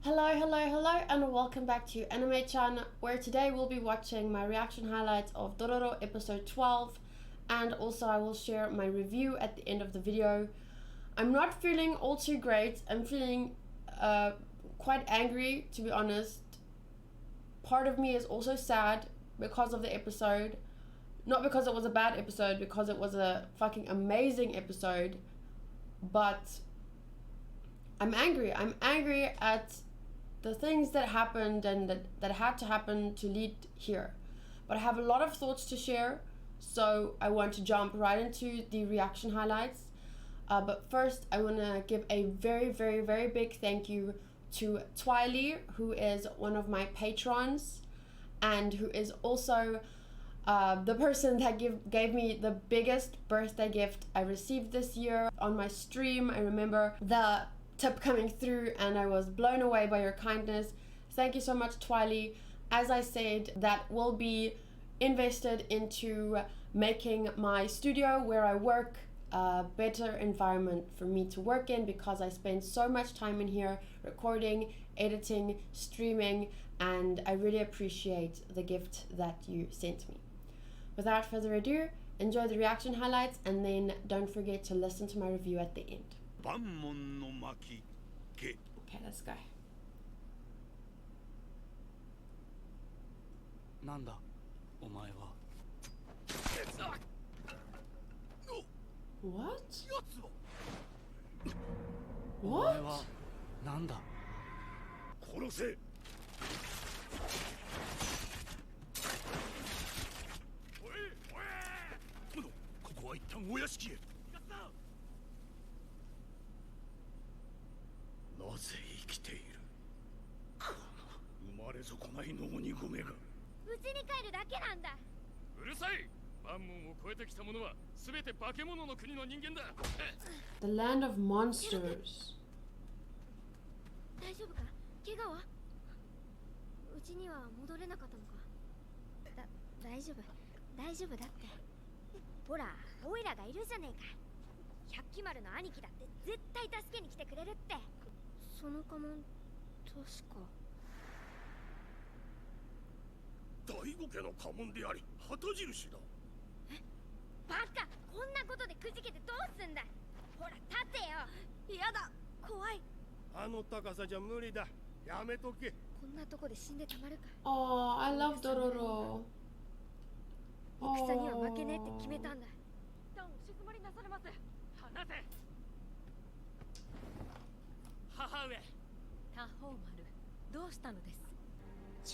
Hello, and welcome back to Anime-chan, where today we'll be watching my reaction highlights of Dororo episode 12, and also I will share my review at the end of the video. I'm not feeling all too great. I'm feeling quite angry, to be honest. Part of me is also sad because of the episode. Not because it was a bad episode, because it was a fucking amazing episode. But I'm angry. I'm angry at the things that happened and that had to happen to lead here. But I have a lot of thoughts to share, so I want to jump right into the reaction highlights. But first, I want to give a very big thank you to Twiley, who is one of my patrons and who is also the person that gave me the biggest birthday gift I received this year on my stream. I remember the tip coming through and I was blown away by your kindness. Thank you so much, Twiley. As I said, that will be invested into making my studio where I work a better environment for me to work in, because I spend so much time in here recording, editing, streaming, and I really appreciate the gift that you sent me. Without further ado, enjoy the reaction highlights, and then don't forget to listen to my review at the end. Banmon no maki ge. Okay, let's go. Nanda, omae wa? What? Omae wa What? nanda? 殺せ。おいおい。ここは一旦お屋敷へ。なぜ生きている。この生まれ損ないの鬼込めが。うちに帰るだけなんだ。うるさい。バンモンを超えてきた者は全て化け物の国の人間だ。The land of monsters. 大丈夫か？怪我は？うちには戻れなかったのか？大丈夫だって。ほら、オイラがいるじゃねえか。百鬼丸の兄貴だって絶対助けに来てくれるって。その家紋、確か。大御家の家紋であり旗印だ。バカ、こんなことでくじけてどうすんだ。ほら立てよ。やだ、怖い。あの高さじゃ無理だ。やめとけ。こんなとこで死んでたまるか。 Oh, I love Dororo. 戦には負けねえって決めたんだ。一旦お静まりなされませ。離せ。母上。多宝丸、どうしたのです。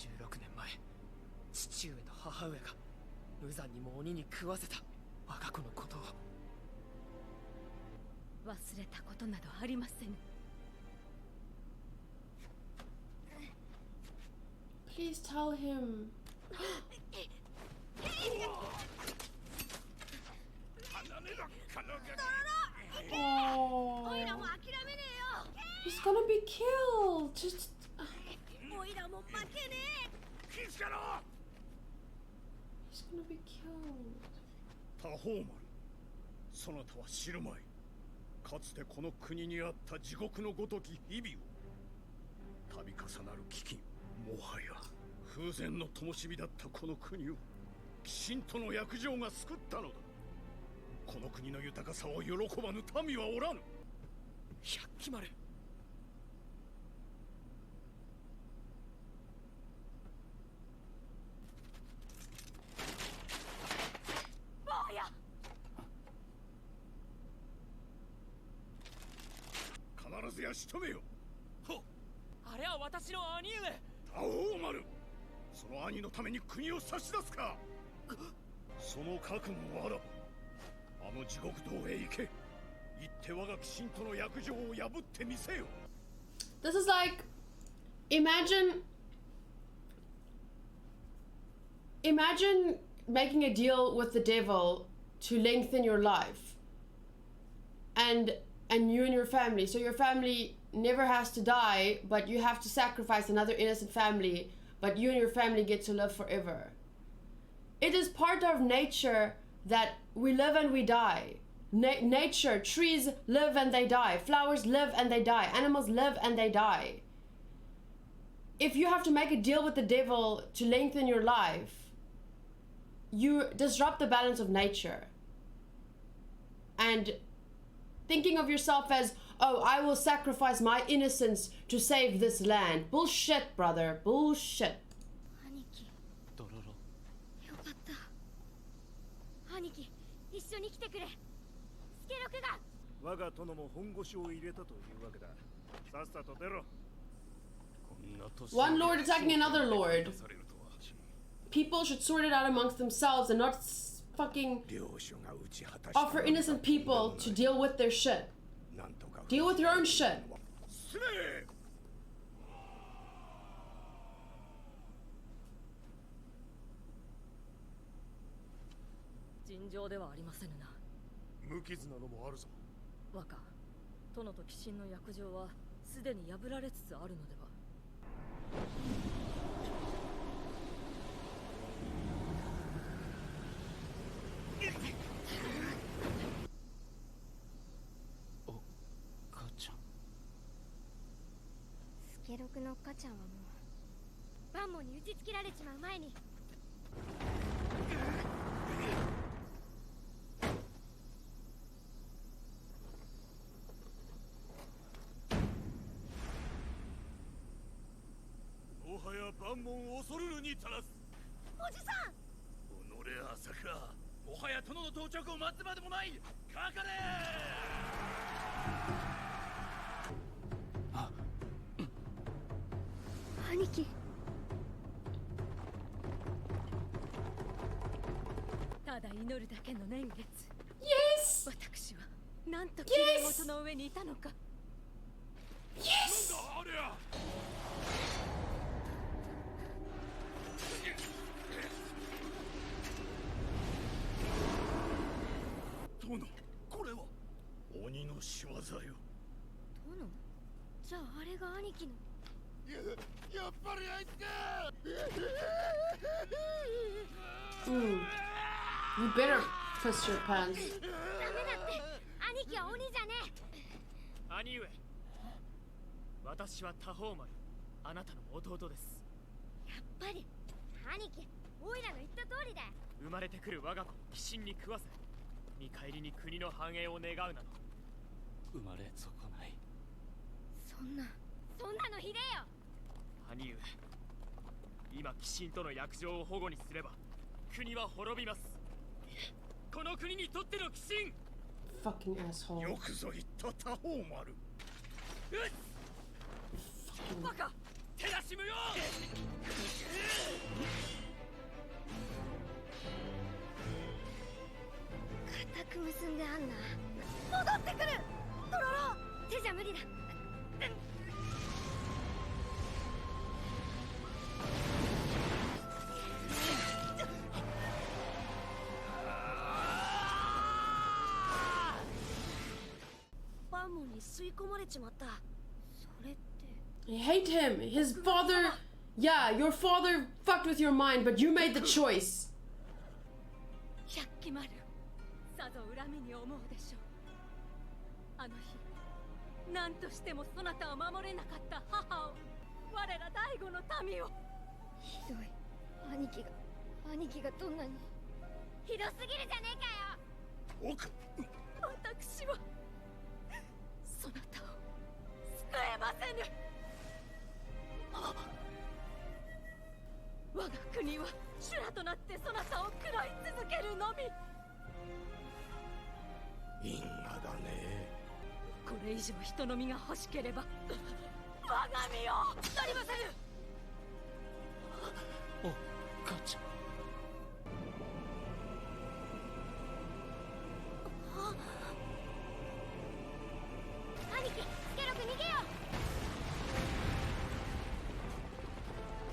16年前、父上と母上が無残にも鬼に食わせた我が子のことを。忘れたことなどありません。Please tell him. 離れろ、カノガ。Oh, オイラも諦めねえよ。 he's gonna be killed. Just オイラも負けね気づけろ。 he's gonna be killed. 多宝丸、そなたは知るまい。かつてこの国にあった地獄のごとき日々を。度重なる飢饉、もはや風前の灯火だったこの国を鬼神との約定が救ったのだ。この国の豊かさを喜ばぬ民はおらぬ。百鬼丸、坊や。必ずや仕留めよ。ほっ、あれは私の兄上。多宝丸、その兄のために国を差し出すか。その覚悟はあらば、あの地獄道へ行け。行って我が鬼神との約定を破ってみせよ。 This is like, imagine making a deal with the devil to lengthen your life, and you and your family, so your family never has to die, but you have to sacrifice another innocent family, but you and your family get to live forever. It is part of nature that we live and we die. Nature, trees live and they die, flowers live and they die, animals live and they die. if you have to make a deal with the devil to lengthen your life, you disrupt the balance of nature. And thinking of yourself as, oh, I will sacrifice my innocence to save this land. Bullshit, brother. Bullshit. 兄貴ドロロよかった兄貴一緒に来てくれスケロクが我が殿も本腰を入れたというわけだ。さっさと出ろ。 One lord attacking another lord. People should sort it out amongst themselves and not fucking offer innocent people to deal with their shit. Deal with your own shit. 尋常ではありませぬな。無傷なのもあるぞ。若、殿と鬼神の約定はすでに破られつつあるのでは。お母ちゃん。スケロクの母ちゃんはもうバンモンに打ちつけられちまう前にもはや万門恐るるに足らず。おじさん己朝か。もはや殿の到着を待つまでもない。かかれ。兄貴ただ祈るだけの年月。 Yes! 私はなんと綺麗事の上にいたのか。 Yes! なんだありゃ。殿、これは鬼の仕業よ。殿じゃああれが兄貴のやっぱりあいつか。 You better piss your pants. ダメだって兄貴は鬼じゃね兄上、私は多宝丸、あなたの弟です。えやっぱり兄貴オイラの言った通りだよ生まれてくる我が子を鬼神に食わせ、見返りに国の繁栄を願うなど生まれ損ない。そんなのひでえよ兄上、今鬼神との約定を保護にすれば国は滅びます。この国にとっての鬼神。 Fucking asshole. よくぞ言った多宝丸。バカ、手出し無用。固く結んであんな戻ってくるドロロ手じゃ無理だバンモンに吸い込まれちまったそれって I hate him. His father. Yeah, your father fucked with your mind, but you made the choice. 百鬼丸、さぞ恨みに思うでしょう。あの日、何としてもそなたを守れなかった母を、我ら第五の民を。ひどい兄貴がどんなにひどすぎるじゃねえかよ奥。私はそなたを救えませぬ。我が国は修羅となってそなたを食らい続けるのみ。因果だね。これ以上人の身が欲しければ我が身を取りませぬ。お母ちゃん。兄貴スケロク逃げよ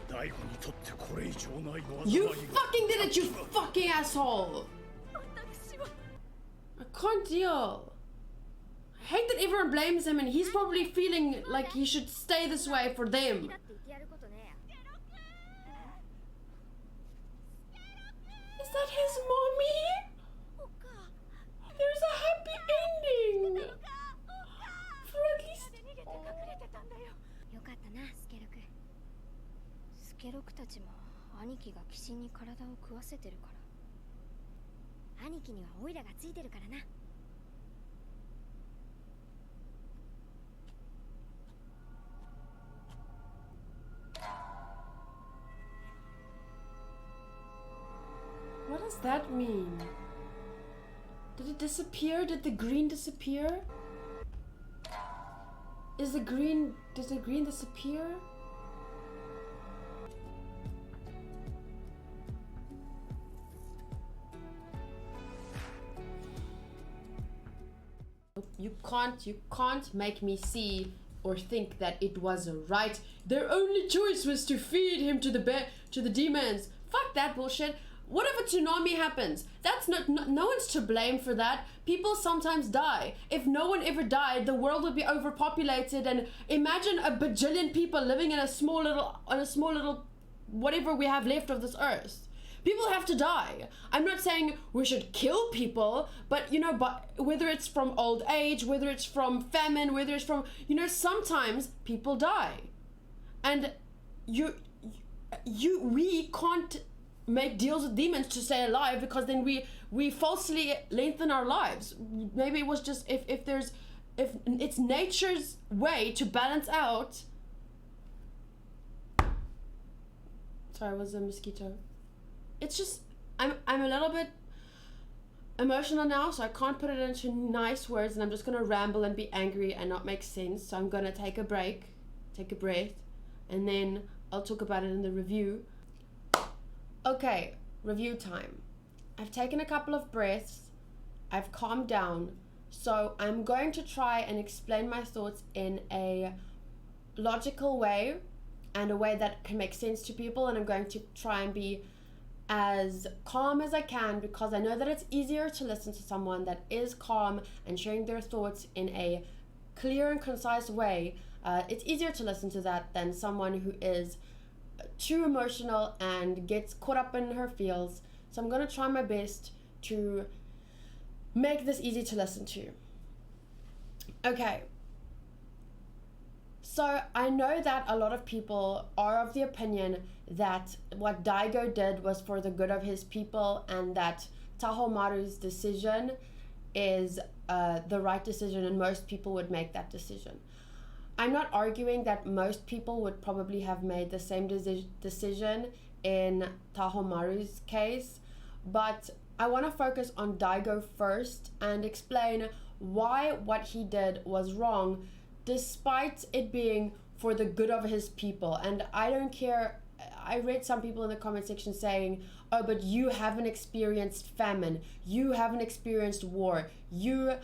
大悟にとってこれ以上ないのは You fucking did it, you fucking asshole! 私は I can't deal. I hate that everyone blames him and he's probably feeling like he should stay this way for them. だって言ってやることねえや Is that his mommy? おっか There's a happy ending! For at least... 逃げて隠れてたんだよ。よかったなスケロクケロクたちも兄貴が鬼神に体を食わせてるから。兄貴にはオイラがついてるからな。What does that mean? Did it disappear? Did the green disappear? Does the green disappear? You can't make me see or think that it was right. Their only choice was to feed him to the demons. Fuck that bullshit. What if a tsunami happens? That's no one's to blame for that. People sometimes die. If no one ever died, the world would be overpopulated, and imagine a bajillion people living in a small little whatever we have left of this earth. People have to die. I'm not saying we should kill people, but but whether it's from old age, whether it's from famine, whether it's from sometimes people die. And we can't make deals with demons to stay alive, because then we falsely lengthen our lives. Maybe it was just if it's nature's way to balance out. Sorry, it was a mosquito. It's just I'm a little bit emotional now, so I can't put it into nice words, and I'm just gonna ramble and be angry and not make sense. So I'm gonna take a break, take a breath, and then I'll talk about it in the review. Okay, review time. I've taken a couple of breaths, I've calmed down, so I'm going to try and explain my thoughts in a logical way and a way that can make sense to people, and I'm going to try and be as calm as I can, because I know that it's easier to listen to someone that is calm and sharing their thoughts in a clear and concise way. It's easier to listen to that than someone who is too emotional and gets caught up in her feels. So I'm going to try my best to make this easy to listen to. Okay. So I know that a lot of people are of the opinion that what Daigo did was for the good of his people, and that Tahomaru's decision is the right decision, and most people would make that decision. I'm not arguing that most people would probably have made the same decision in Tahomaru's case, but I want to focus on Daigo first and explain why what he did was wrong, despite it being for the good of his people. And I don't care. I read some people in the comment section saying, oh, but you haven't experienced famine, you haven't experienced war, you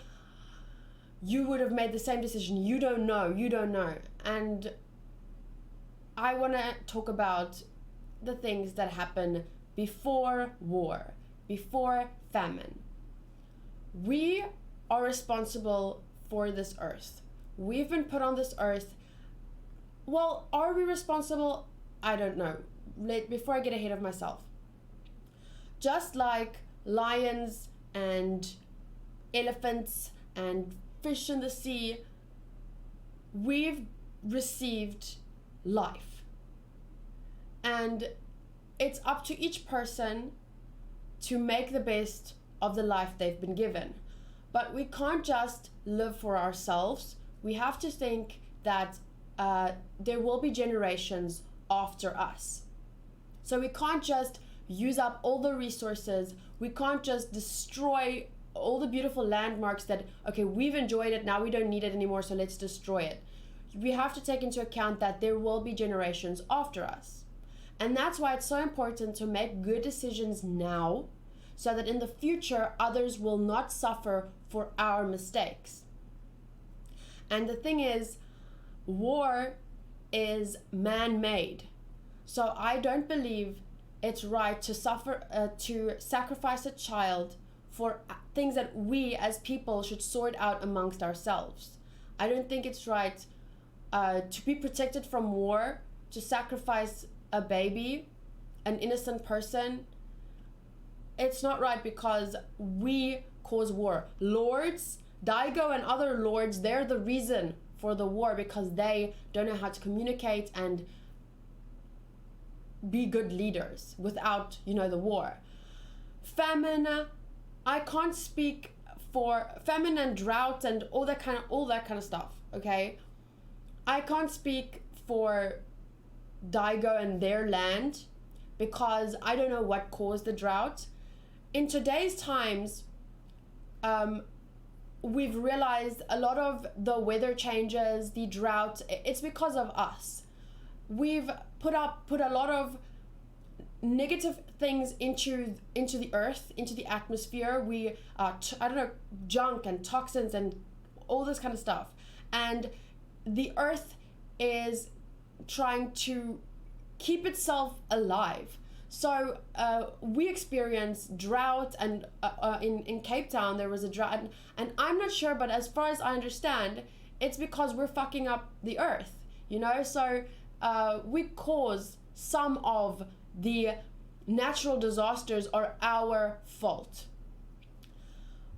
would have made the same decision, you don't know. And I want to talk about the things that happen before war, before famine. We are responsible for this earth. We've been put on this earth. Well, are we responsible? I don't know. Before I get ahead of myself. Just like lions and elephants and fish in the sea, we've received life. And it's up to each person to make the best of the life they've been given. But we can't just live for ourselves. We have to think that there will be generations after us. So we can't just use up all the resources. We can't just destroy all the beautiful landmarks that, okay, we've enjoyed it, now we don't need it anymore, so let's destroy it. We have to take into account that there will be generations after us. And that's why it's so important to make good decisions now, so that in the future, others will not suffer for our mistakes. And the thing is, war is man-made. So I don't believe it's right to sacrifice a child for things that we as people should sort out amongst ourselves. I don't think it's right to be protected from war, to sacrifice a baby, an innocent person. It's not right, because we cause war. Lords, Daigo and other lords, they're the reason for the war, because they don't know how to communicate and be good leaders without, you know, the war. Famine, I can't speak for famine and drought and all that kind of stuff, okay? I can't speak for Daigo and their land because I don't know what caused the drought. In today's times, we've realized a lot of the weather changes, the drought, it's because of us. We've put a lot of negative things into the earth, into the atmosphere. We I don't know, junk and toxins and all this kind of stuff, and the earth is trying to keep itself alive. So we experienced drought, and in Cape Town there was a drought, and I'm not sure, but as far as I understand, it's because we're fucking up the earth, you know. So we cause some of the natural disasters are our fault.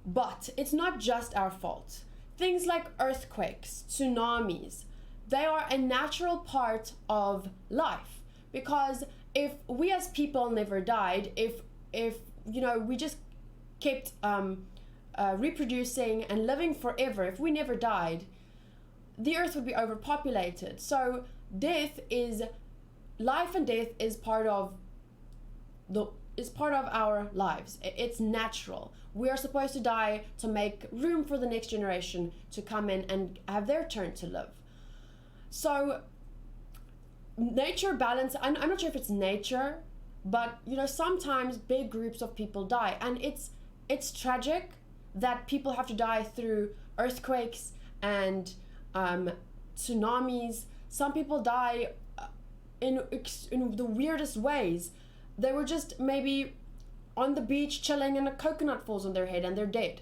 But it's not just our fault. Things like earthquakes, tsunamis, they are a natural part of life, because if we as people never died, if you know, we just kept reproducing and living forever, if we never died, the earth would be overpopulated. So life and death is part of our lives. It's natural. We are supposed to die to make room for the next generation to come in and have their turn to live. So nature balance, I'm not sure if it's nature, but you know, sometimes big groups of people die, and it's tragic that people have to die through earthquakes and tsunamis. Some people die in the weirdest ways. They were just maybe on the beach chilling and a coconut falls on their head and they're dead.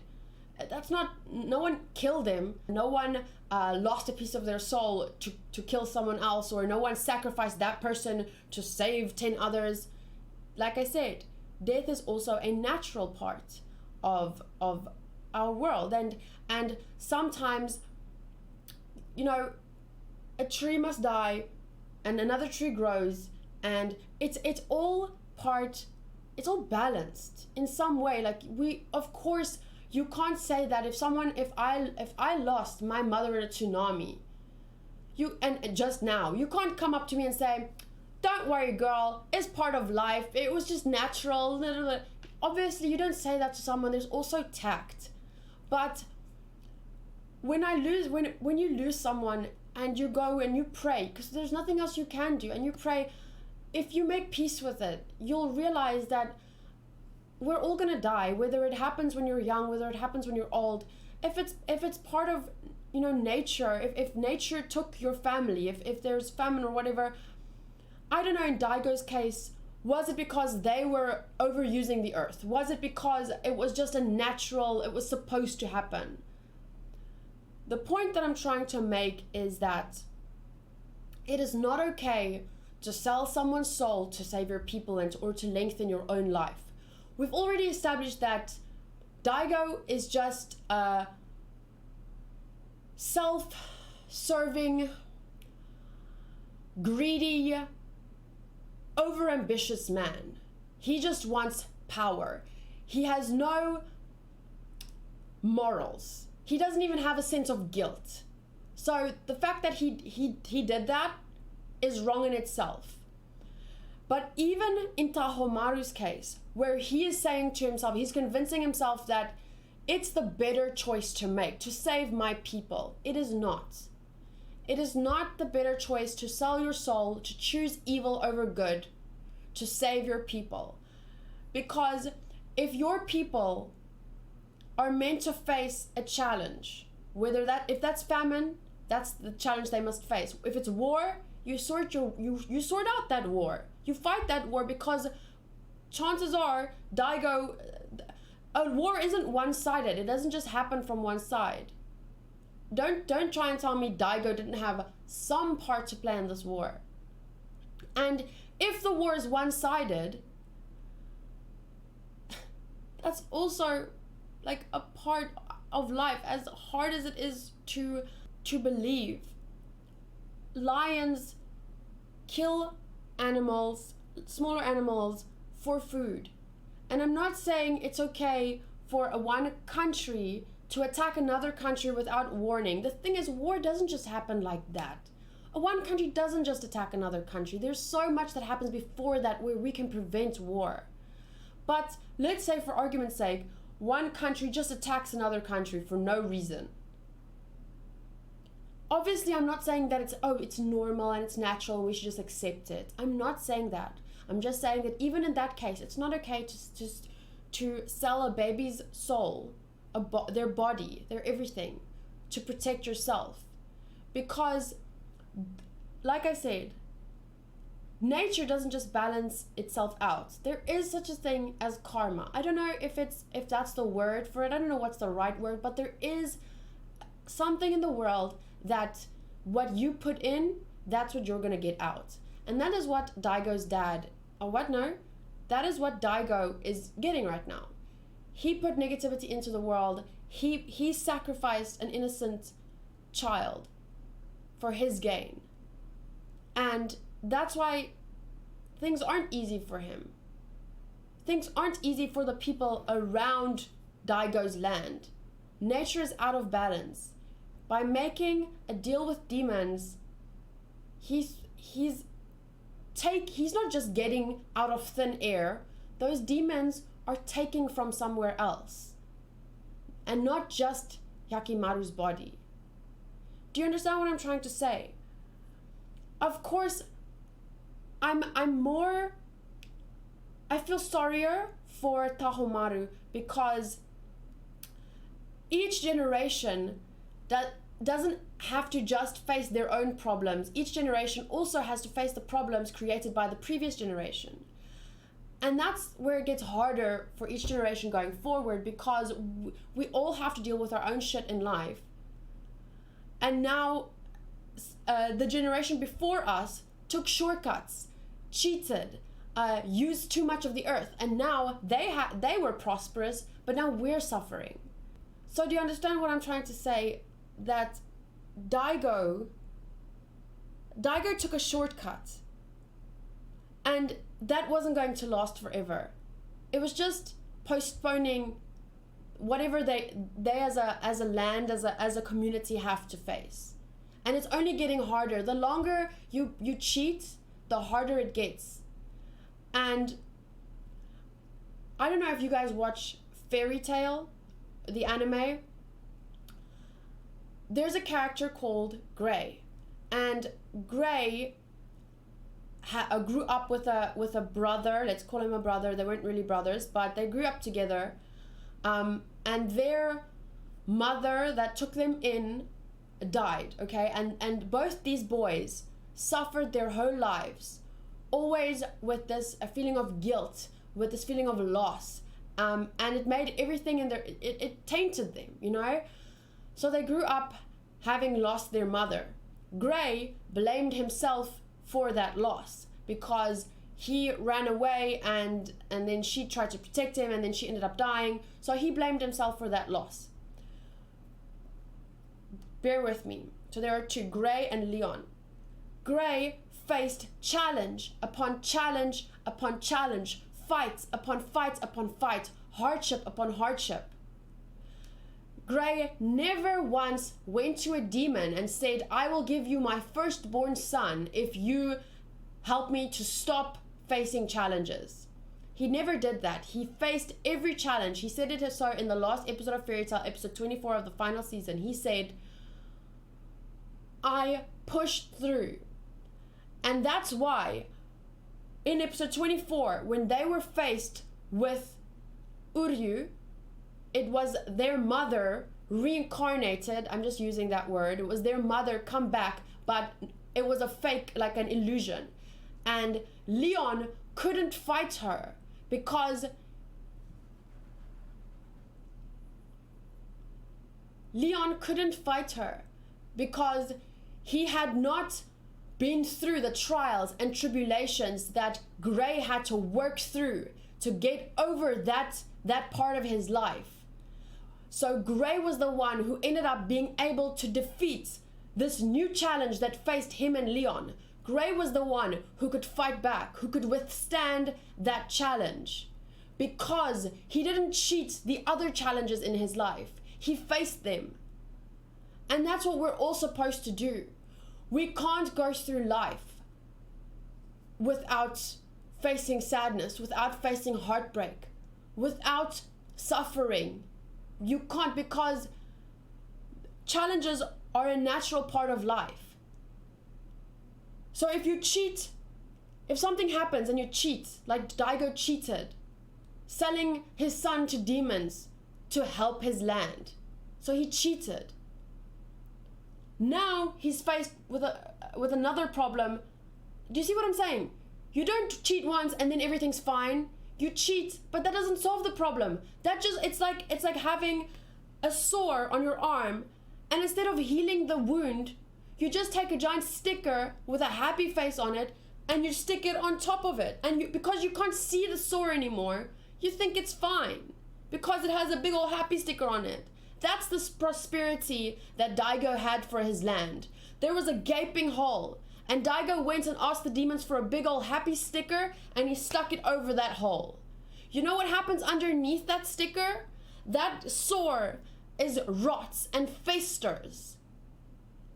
That's not, no one killed them. No one lost a piece of their soul to kill someone else, or no one sacrificed that person to save 10 others. Like I said, death is also a natural part of our world, and sometimes, you know, a tree must die and another tree grows, and it's all balanced in some way. Like, we, of course, you can't say that if I lost my mother in a tsunami, and just now, you can't come up to me and say, don't worry girl, it's part of life, it was just natural. Obviously you don't say that to someone. There's also tact. But when you lose someone and you go and you pray, because there's nothing else you can do, and you pray, if you make peace with it, you'll realize that we're all gonna die, whether it happens when you're young, whether it happens when you're old. If it's part of, you know, nature, if nature took your family, if there's famine or whatever, I don't know, in Daigo's case, was it because they were overusing the earth? Was it because it was just a natural, it was supposed to happen? The point that I'm trying to make is that it is not okay to sell someone's soul to save your people or to lengthen your own life. We've already established that Daigo is just a self-serving, greedy, overambitious man. He just wants power. He has no morals. He doesn't even have a sense of guilt. So the fact that he did that is wrong in itself. But even in Tahomaru's case, where he is saying to himself, he's convincing himself that it's the better choice to make, to save my people. It is not. It is not the better choice to sell your soul, to choose evil over good, to save your people. Because if your people are meant to face a challenge, if that's famine, that's the challenge they must face. If it's war, you sort out that war. You fight that war, because chances are a war isn't one-sided. It doesn't just happen from one side. Don't try and tell me Daigo didn't have some part to play in this war. And if the war is one-sided, that's also like a part of life, as hard as it is to believe. Lions kill animals smaller animals for food. And I'm not saying it's okay for one country to attack another country without warning. The thing is, war doesn't just happen like that. One country doesn't just attack another country. There's so much that happens before that where we can prevent war. But let's say, for argument's sake, one country just attacks another country for no reason. Obviously, I'm not saying that it's normal and it's natural and we should just accept it. I'm not saying that. I'm just saying that even in that case, it's not okay to sell a baby's soul, their body, their everything, to protect yourself. Because, like I said, nature doesn't just balance itself out. There is such a thing as karma. I don't know if that's the word for it. I don't know what's the right word, but there is something in the world that what you put in, that's what you're gonna get out. And that is what Daigo's dad, that is what Daigo is getting right now. He put negativity into the world. He sacrificed an innocent child for his gain. And that's why things aren't easy for him. Things aren't easy for the people around Daigo's land. Nature is out of balance. By making a deal with demons, he's not just getting out of thin air. Those demons are taking from somewhere else. And not just Yakimaru's body. Do you understand what I'm trying to say? Of course, I feel sorrier for Tahomaru because each generation that doesn't have to just face their own problems. Each generation also has to face the problems created by the previous generation. And that's where it gets harder for each generation going forward, because we all have to deal with our own shit in life. And now the generation before us took shortcuts, cheated, used too much of the earth, and now they were prosperous, but now we're suffering. So do you understand what I'm trying to say? That Daigo took a shortcut, and that wasn't going to last forever. It was just postponing whatever they as a land, as a community have to face. And it's only getting harder. The longer you cheat, the harder it gets. And I don't know if you guys watch Fairy Tail, the anime. There's a character called Gray, and Gray grew up with a brother. Let's call him a brother. They weren't really brothers, but they grew up together. And their mother that took them in died. Okay, and both these boys suffered their whole lives, always with this a feeling of guilt, with this feeling of loss, and it made everything in their it tainted them, you know. So they grew up having lost their mother. Gray blamed himself for that loss because he ran away and then she tried to protect him and then she ended up dying. So he blamed himself for that loss. Bear with me. So there are two, Gray and Leon. Gray faced challenge upon challenge upon challenge, fights upon fights upon fight, hardship upon hardship. Gray never once went to a demon and said, I will give you my firstborn son if you help me to stop facing challenges. He never did that. He faced every challenge. He said it so in the last episode of Fairy Tail, episode 24 of the final season. He said, I pushed through. And that's why in episode 24, when they were faced with Uryu, it was their mother reincarnated. I'm just using that word. It was their mother come back, but it was a fake, like an illusion. And Leon couldn't fight her because he had not been through the trials and tribulations that Gray had to work through to get over that part of his life. So Gray was the one who ended up being able to defeat this new challenge that faced him and Leon. Gray was the one who could fight back, who could withstand that challenge, because he didn't cheat the other challenges in his life. He faced them. And that's what we're all supposed to do. We can't go through life without facing sadness, without facing heartbreak, without suffering. You can't, because challenges are a natural part of life. So if you cheat, if something happens and you cheat, like Daigo cheated, selling his son to demons to help his land. So he cheated. Now he's faced with another problem. Do you see what I'm saying? You don't cheat once and then everything's fine. You cheat, but that doesn't solve the problem. That just, it's like having a sore on your arm, and instead of healing the wound, you just take a giant sticker with a happy face on it and you stick it on top of it. And because you can't see the sore anymore, you think it's fine because it has a big old happy sticker on it. That's the prosperity that Daigo had for his land. There was a gaping hole, and Daigo went and asked the demons for a big old happy sticker, and he stuck it over that hole. You know what happens underneath that sticker? That sore is rots and festers.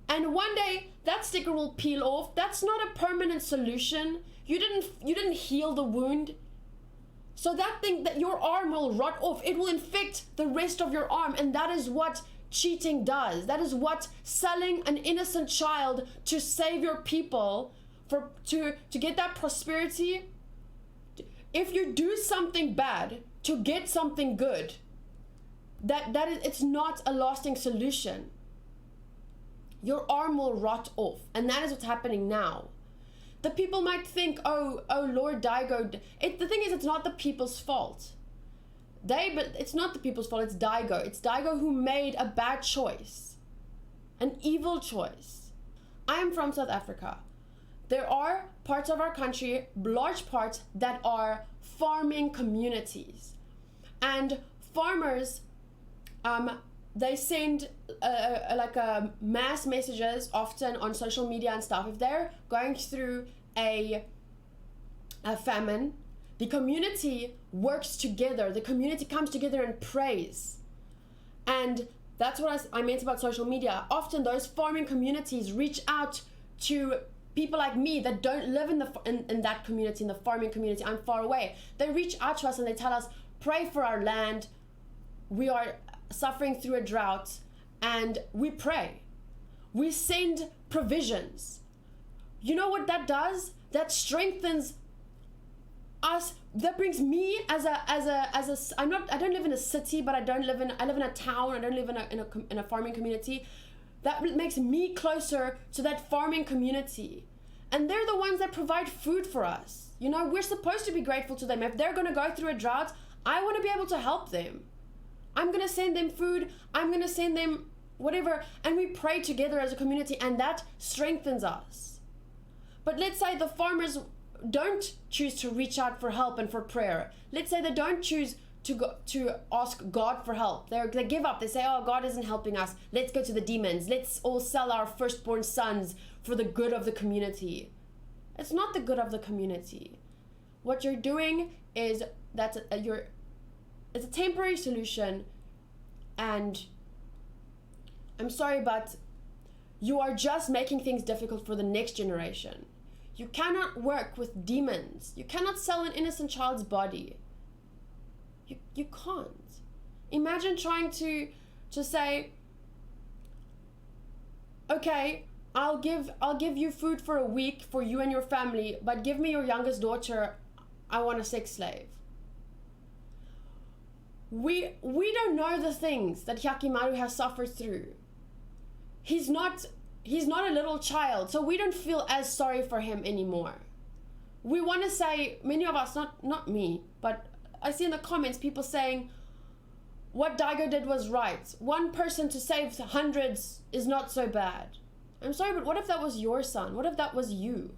And one day that sticker will peel off. That's not a permanent solution. You didn't heal the wound. So that thing, that your arm will rot off. It will infect the rest of your arm, and that is what cheating does. That is what selling an innocent child to save your people, to get that prosperity. If you do something bad to get something good, it's not a lasting solution. Your arm will rot off, and that is what's happening now. The people might think, oh Lord Daigo. The thing is, it's not the people's fault. But it's not the people's fault. It's Daigo. It's Daigo who made a bad choice, an evil choice. I am from South Africa. There are parts of our country, large parts, that are farming communities, and farmers, they send like mass messages often on social media and stuff. If they're going through a famine, the community works together. The community comes together and prays. And that's what I meant about social media. Often those farming communities reach out to people like me that don't live in that community, in the farming community. I'm far away. They reach out to us and they tell us, pray for our land. We are suffering through a drought, and we pray. We send provisions. You know what that does? That strengthens us. That brings me I don't live in a city, but I live in a town. I don't live in a farming community. That makes me closer to that farming community, and they're the ones that provide food for us. You know, we're supposed to be grateful to them. If they're going to go through a drought, I want to be able to help them. I'm going to send them food. I'm going to send them whatever. And we pray together as a community, and that strengthens us. But let's say the farmers don't choose to reach out for help and for prayer. Let's say they don't choose to ask God for help. They give up. They say, oh, God isn't helping us. Let's go to the demons. Let's all sell our firstborn sons for the good of the community. It's not the good of the community. What you're doing is it's a temporary solution, and I'm sorry, but you are just making things difficult for the next generation. You cannot work with demons. You cannot sell an innocent child's body. You can't. Imagine trying to say, okay, I'll give you food for a week for you and your family, but give me your youngest daughter. I want a sex slave. We don't know the things that Hyakkimaru has suffered through. He's not a little child, so we don't feel as sorry for him anymore. We want to say, many of us, not me, but I see in the comments people saying what Daigo did was right. One person to save hundreds is not so bad. I'm sorry, but what if that was your son? What if that was you?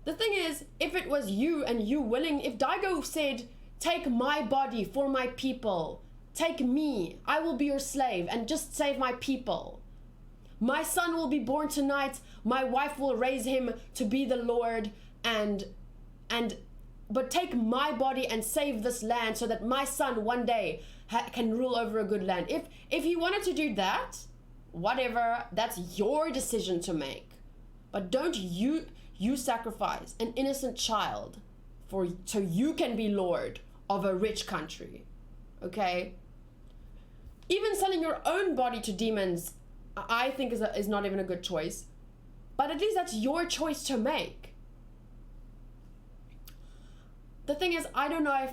The thing is, if it was you and you willing, if Daigo said, take my body for my people, take me, I will be your slave, and just save my people. my son will be born tonight, my wife will raise him to be the Lord, but take my body and save this land so that my son one day can rule over a good land. If he wanted to do that, whatever, that's your decision to make. But don't you sacrifice an innocent child so you can be lord of a rich country, okay? Even selling your own body to demons, I think is not even a good choice. But at least that's your choice to make. The thing is, I don't know if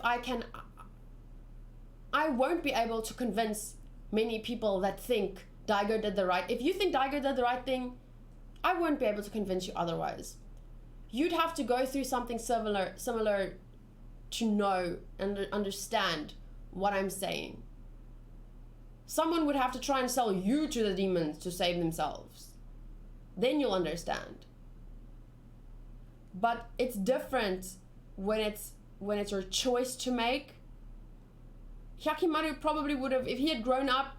I won't be able to convince many people that think Daigo did the right. If you think Daigo did the right thing, I won't be able to convince you otherwise. You'd have to go through something similar to know and understand what I'm saying. Someone would have to try and sell you to the demons to save themselves. Then you'll understand. But it's different when it's your choice to make. Hyakimaru probably would have, if he had grown up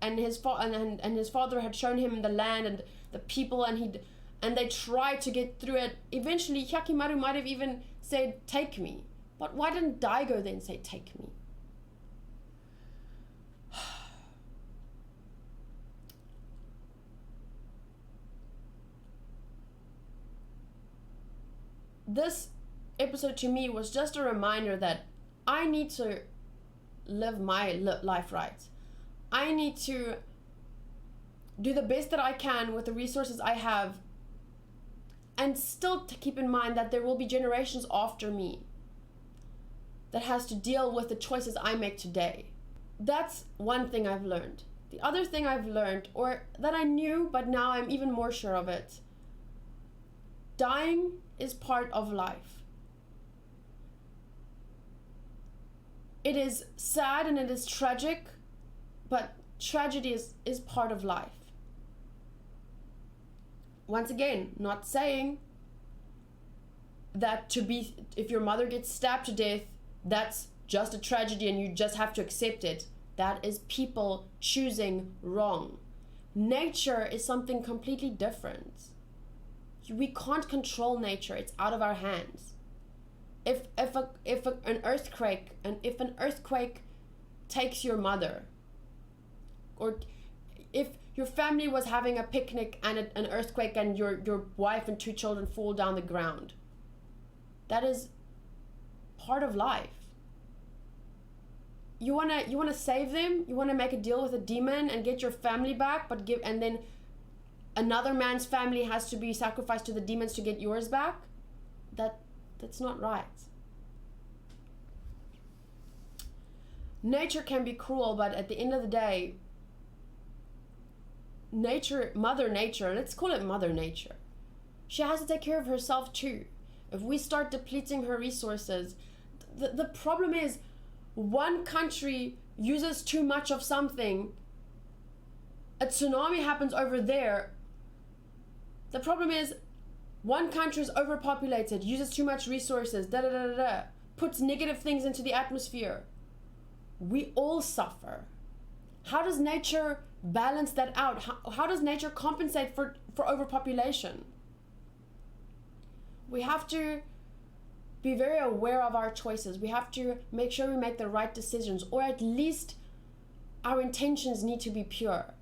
and his father had shown him the land and the people, and they tried to get through it, eventually Hyakimaru might have even said, take me. But why didn't Daigo then say, take me? This episode to me was just a reminder that I need to live my life right. I need to do the best that I can with the resources I have, and still to keep in mind that there will be generations after me that has to deal with the choices I make today. That's one thing I've learned. The other thing I've learned, or that I knew but now I'm even more sure of it, dying is part of life. It is sad and it is tragic, but tragedy is part of life. Once again, not saying that if your mother gets stabbed to death, that's just a tragedy and you just have to accept it. That is people choosing wrong. Nature is something completely different. We can't control nature. It's out of our hands. If an earthquake takes your mother, or if your family was having a picnic and an earthquake and your wife and 2 children fall down the ground, that is part of life. You wanna save them. You wanna make a deal with a demon and get your family back, and then another man's family has to be sacrificed to the demons to get yours back. That's not right. Nature can be cruel, but at the end of the day, Mother Nature, let's call it Mother Nature, she has to take care of herself too. If we start depleting her resources, the problem is one country uses too much of something, a tsunami happens over there. The problem is one country is overpopulated, uses too much resources, puts negative things into the atmosphere. We all suffer. How does nature balance that out? How does nature compensate for overpopulation? We have to be very aware of our choices. We have to make sure we make the right decisions, or at least our intentions need to be pure.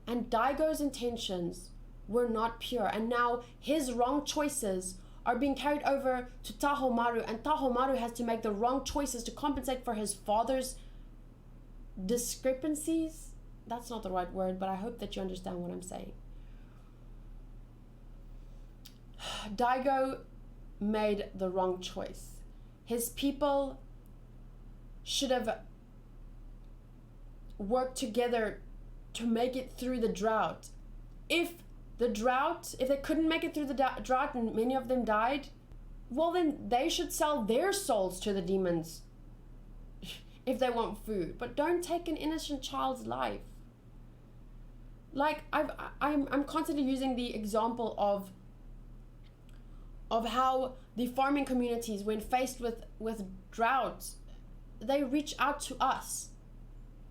And Daigo's intentions were not pure, and now his wrong choices are being carried over to Tahomaru, and Tahomaru has to make the wrong choices to compensate for his father's discrepancies. That's not the right word, but I hope that you understand what I'm saying. Daigo made the wrong choice. His people should have worked together to make it through the drought. If they couldn't make it through the drought and many of them died, well then they should sell their souls to the demons if they want food. But don't take an innocent child's life. Like I'm constantly using the example of how the farming communities, when faced with droughts, they reach out to us,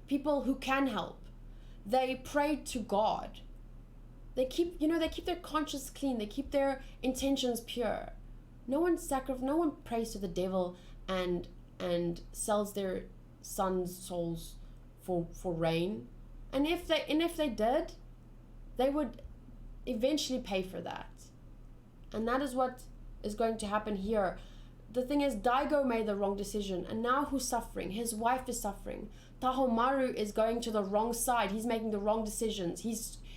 people who can help. They prayed to God. they keep their conscience clean, they keep their intentions pure. No one prays to the devil and sells their sons' souls for rain. And if they did, they would eventually pay for that. And that is what is going to happen here. The thing is, Daigo made the wrong decision, and now who's suffering? His wife is suffering. Tahomaru is going to the wrong side. He's making the wrong decisions.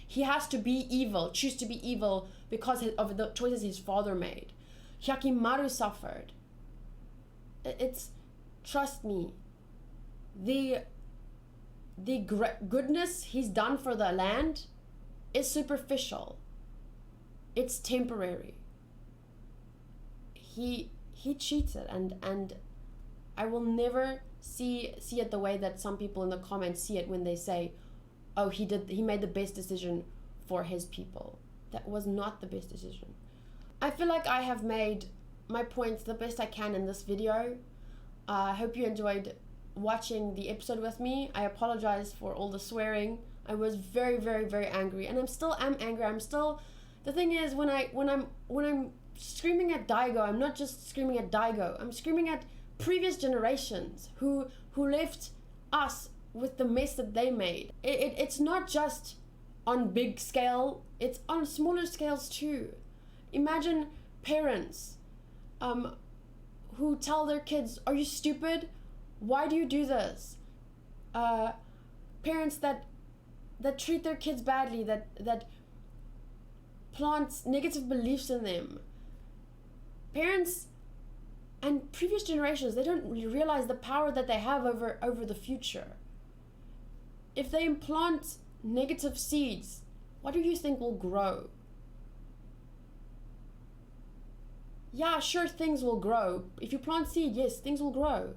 He has to be evil, choose to be evil because of the choices his father made. Hyakimaru suffered. Trust me, the goodness he's done for the land is superficial. It's temporary. He cheated, and I will never see it the way that some people in the comments see it when they say, oh, he made the best decision for his people. That was not the best decision. I feel like I have made my points the best I can in this video. I hope you enjoyed watching the episode with me. I apologize for all the swearing. I was very, very, very angry, and I'm angry. The thing is, when I'm screaming at Daigo, I'm not just screaming at Daigo. I'm screaming at previous generations who left us with the mess that they made. It's not just on big scale, it's on smaller scales too. Imagine parents who tell their kids, are you stupid? Why do you do this? Parents that treat their kids badly, that plant negative beliefs in them. Parents and previous generations, they don't realize the power that they have over the future. If they implant negative seeds, what do you think will grow? Yeah, sure, things will grow. If you plant seed, yes, things will grow.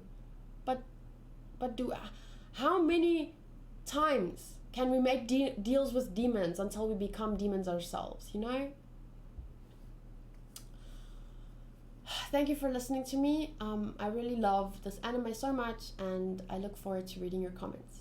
But how many times can we make deals with demons until we become demons ourselves, you know? Thank you for listening to me. I really love this anime so much, and I look forward to reading your comments.